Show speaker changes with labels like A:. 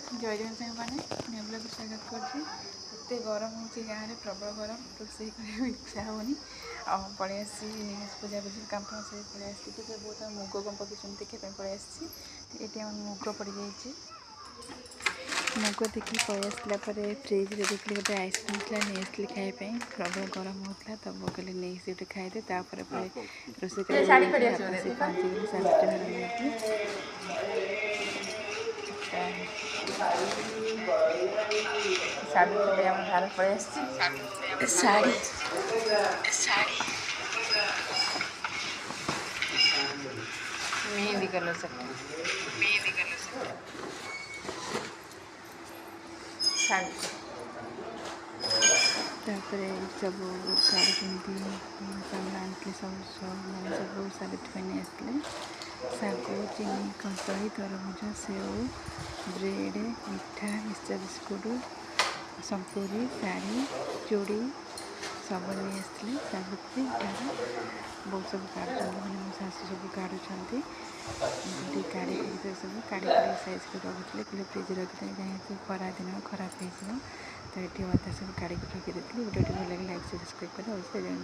A: जय जगन साईं नेबुला को स्वागत करते गरम हो गाँव में प्रबल गरम रोषे कर इच्छा होनी पलि आसी पूजा पूजी काम से पलि आसी बहुत मुग कम पकड़ देखा पलि आसी ये मुग पड़ जाइए मुग देखिए पलि आसला फ्रिज रे देखिए गोटे आइसक्रीम था नहीं आसली खायापी प्रबल गरम होता तब कहले नहीं गोटे खाईदे रोषे साड़ी घर पलि साड़ी मेहंदी कलर साड़ी तापर सब साड़ी पिंधि आनी सब मैंने सब साड़ी पहने आसते शाग चीनी कदली तरबूज सेव ब्रेड मिठा मिक्सचर बिस्कुट संतूरी शाढ़ी चूड़ी सब नहीं आसते सावित्री बहुत सब काढ़ मैंने मो शाशु सब काढ़ुं काढ़ी सब काढ़ी साइज कर रखुले कहले फ्रिज रखिदे कहीं खरा दिन खराब हो तो ये अदा सब काढ़ी रखी वीडियो भल लगे लाइक सब्सक्राइब करें।